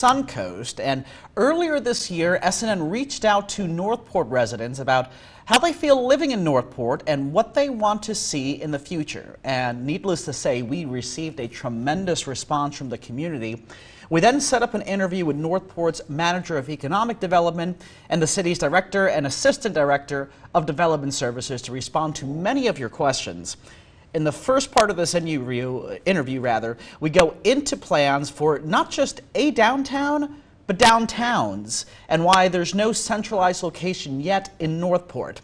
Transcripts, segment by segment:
Suncoast, and earlier this year SNN reached out to Northport residents about how they feel living in Northport and what they want to see in the future. And needless to say, we received a tremendous response from the community. We then set up an interview with Northport's Manager of Economic Development and the city's Director and Assistant Director of Development Services to respond to many of your questions. In the first part of this interview, we go into plans for not just a downtown, but downtowns, and why there's no centralized location yet in Northport.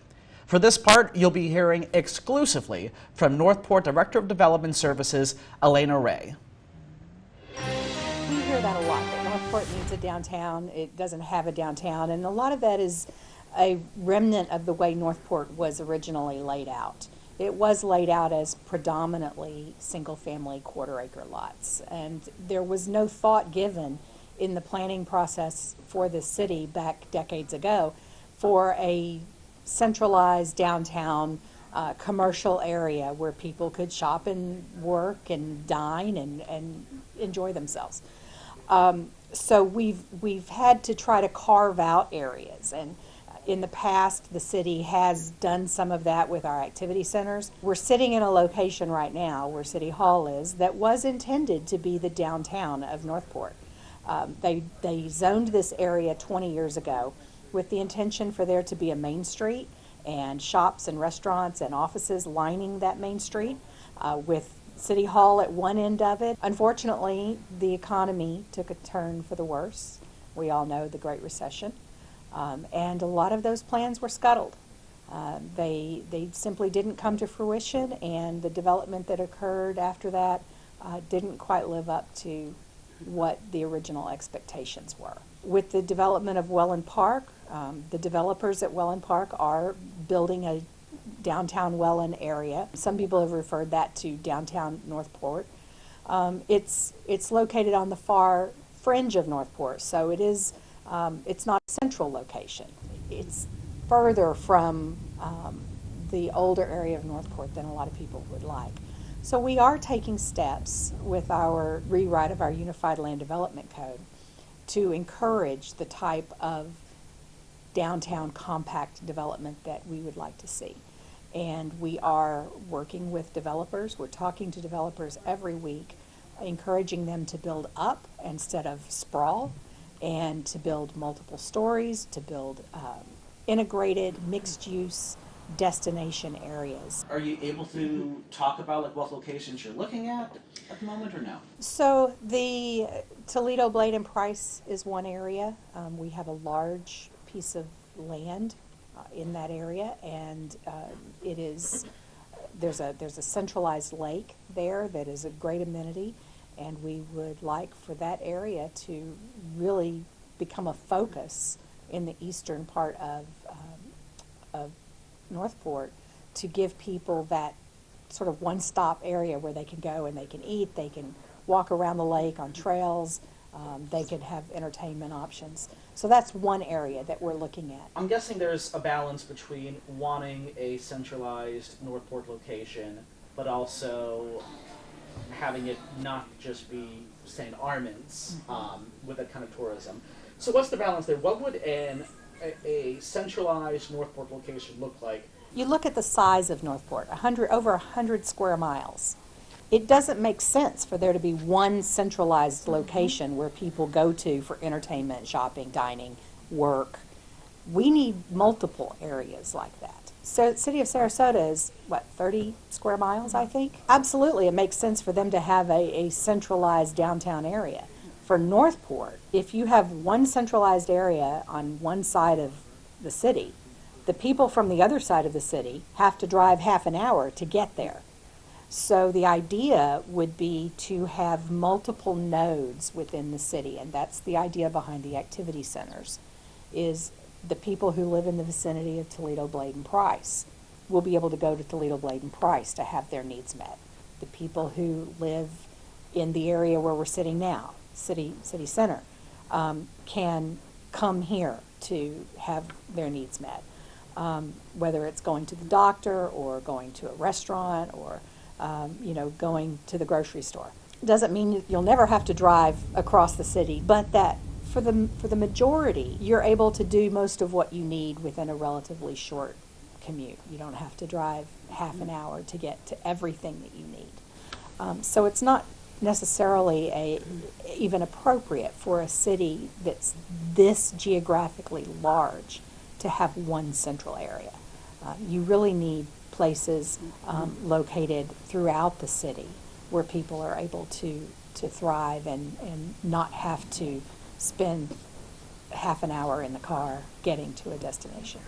For this part, you'll be hearing exclusively from Northport Director of Development Services, Elena Ray. We hear that a lot, that Northport needs a downtown, it doesn't have a downtown, and a lot of that is a remnant of the way Northport was originally laid out. It was laid out as predominantly single-family quarter-acre lots, and there was no thought given in the planning process for the city back decades ago for a centralized downtown commercial area where people could shop and work and dine and enjoy themselves. So we've had to try to carve out areas, and in the past, the city has done some of that with our activity centers. We're sitting in a location right now where City Hall is that was intended to be the downtown of Northport. They zoned this area 20 years ago with the intention for there to be a main street and shops and restaurants and offices lining that main street with City Hall at one end of it. Unfortunately, the economy took a turn for the worse. We all know the Great Recession. And a lot of those plans were scuttled. They simply didn't come to fruition, and the development that occurred after that didn't quite live up to what the original expectations were. With the development of Welland Park, the developers at Welland Park are building a downtown Welland area. Some people have referred that to downtown Northport. It's located on the far fringe of Northport, so it is. It's not a central location. It's further from the older area of Northport than a lot of people would like. So we are taking steps with our rewrite of our Unified Land Development Code to encourage the type of downtown compact development that we would like to see. And we are working with developers. We're talking to developers every week, encouraging them to build up instead of sprawl, and to build multiple stories, to build integrated mixed-use destination areas. Are you able to talk about what locations you're looking at the moment, or no? So the Toledo, Blade, and Price is one area. We have a large piece of land in that area, and there's a centralized lake there that is a great amenity. And we would like for that area to really become a focus in the eastern part of Northport, to give people that sort of one-stop area where they can go and they can eat, they can walk around the lake on trails, they can have entertainment options. So that's one area that we're looking at. I'm guessing there's a balance between wanting a centralized Northport location, but also having it not just be St. Armand's with that kind of tourism. So what's the balance there? What would a centralized Northport location look like? You look at the size of Northport, over 100 square miles. It doesn't make sense for there to be one centralized location where people go to for entertainment, shopping, dining, work. We need multiple areas like that. So the city of Sarasota is, 30 square miles, I think? Absolutely, it makes sense for them to have a centralized downtown area. For Northport, if you have one centralized area on one side of the city, the people from the other side of the city have to drive half an hour to get there. So the idea would be to have multiple nodes within the city, and that's the idea behind the activity centers, is the people who live in the vicinity of Toledo, Blade, and Price will be able to go to Toledo, Blade, and Price to have their needs met. The people who live in the area where we're sitting now, City Center, can come here to have their needs met. Whether it's going to the doctor or going to a restaurant or going to the grocery store. Doesn't mean you'll never have to drive across the city, but that for the majority, you're able to do most of what you need within a relatively short commute. You don't have to drive half an hour to get to everything that you need. So it's not necessarily even appropriate for a city that's this geographically large to have one central area. You really need places located throughout the city where people are able to thrive and not have to spend half an hour in the car getting to a destination.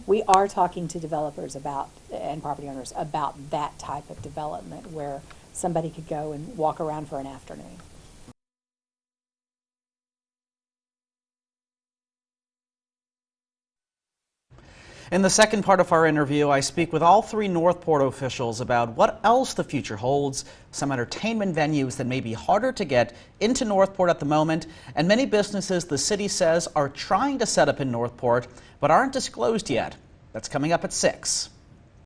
We are talking to developers about, and property owners about that type of development where somebody could go and walk around for an afternoon. In the second part of our interview, I speak with all three Northport officials about what else the future holds, some entertainment venues that may be harder to get into Northport at the moment, and many businesses the city says are trying to set up in Northport but aren't disclosed yet. That's coming up at 6.